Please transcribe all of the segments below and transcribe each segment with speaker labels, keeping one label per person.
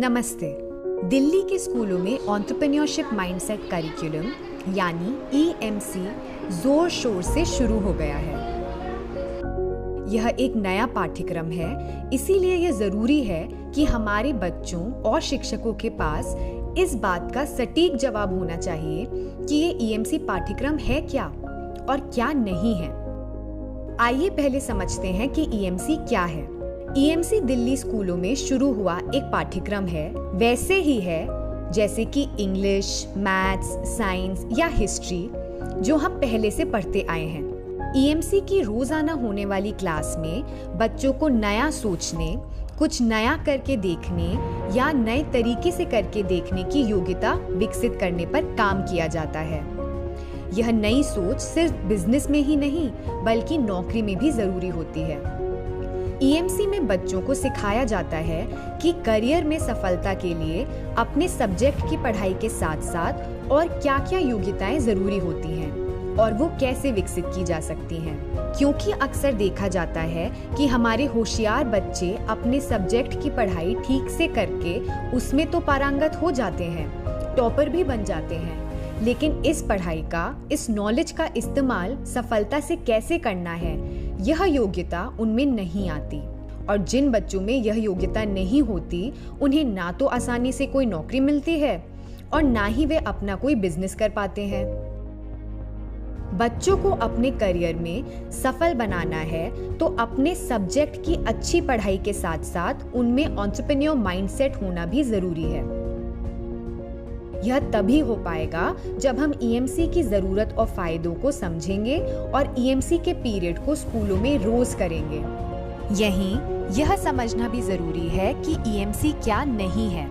Speaker 1: नमस्ते। दिल्ली के स्कूलों में एंटरप्रेन्योरशिप माइंडसेट करिकुलम यानी EMC जोर शोर से शुरू हो गया है। यह एक नया पाठ्यक्रम है, इसीलिए यह जरूरी है कि हमारे बच्चों और शिक्षकों के पास इस बात का सटीक जवाब होना चाहिए कि ये EMC पाठ्यक्रम है क्या और क्या नहीं है। आइए पहले समझते हैं कि EMC क्या है। EMC दिल्ली स्कूलों में शुरू हुआ एक पाठ्यक्रम है, वैसे ही है जैसे कि इंग्लिश, मैथ्स, साइंस या हिस्ट्री जो हम पहले से पढ़ते आए हैं। EMC की रोजाना होने वाली क्लास में बच्चों को नया सोचने, कुछ नया करके देखने या नए तरीके से करके देखने की योग्यता विकसित करने पर काम किया जाता है। यह नई सोच सिर्फ बिजनेस में ही नहीं बल्कि नौकरी में भी जरूरी होती है। EMC में बच्चों को सिखाया जाता है कि करियर में सफलता के लिए अपने सब्जेक्ट की पढ़ाई के साथ साथ और क्या-क्या योग्यताएं जरूरी होती हैं और वो कैसे विकसित की जा सकती हैं। क्योंकि अक्सर देखा जाता है कि हमारे होशियार बच्चे अपने सब्जेक्ट की पढ़ाई ठीक से करके उसमें तो पारंगत हो जाते हैं, टॉपर भी बन जाते हैं, लेकिन इस पढ़ाई का, इस नॉलेज का इस्तेमाल सफलता से कैसे करना है, यह योग्यता उनमें नहीं आती। और जिन बच्चों में यह योग्यता नहीं होती, उन्हें ना तो आसानी से कोई नौकरी मिलती है और ना ही वे अपना कोई बिजनेस कर पाते हैं। बच्चों को अपने करियर में सफल बनाना है तो अपने सब्जेक्ट की अच्छी पढ़ाई के साथ साथ उनमें एंटरप्रेन्योर माइंडसेट होना भी जरूरी है। यह तभी हो पाएगा जब हम EMC की जरूरत और फायदों को समझेंगे और EMC के पीरियड को स्कूलों में रोज करेंगे। यहीं यह समझना भी जरूरी है कि EMC क्या नहीं है।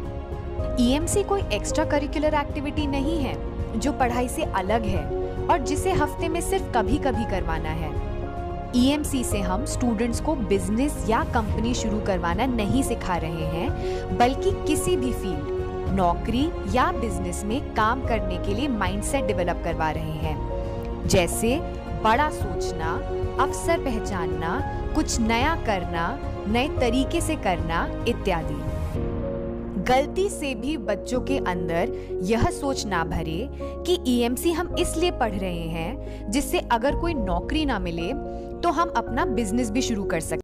Speaker 1: EMC कोई एक्स्ट्रा करिकुलर एक्टिविटी नहीं है जो पढ़ाई से अलग है और जिसे हफ्ते में सिर्फ कभी-कभी करवाना है। EMC से हम स्टूडेंट्स को बिजनेस या कंपनी शुरू करवाना नहीं सिखा रहे हैं, बल्कि किसी भी फील्ड, नौकरी या बिजनेस में काम करने के लिए माइंडसेट डेवलप करवा रहे हैं, जैसे बड़ा सोचना, अवसर पहचानना, कुछ नया करना, नए तरीके से करना इत्यादि। गलती से भी बच्चों के अंदर यह सोच ना भरे कि EMC हम इसलिए पढ़ रहे हैं जिससे अगर कोई नौकरी ना मिले तो हम अपना बिजनेस भी शुरू कर सकते हैं।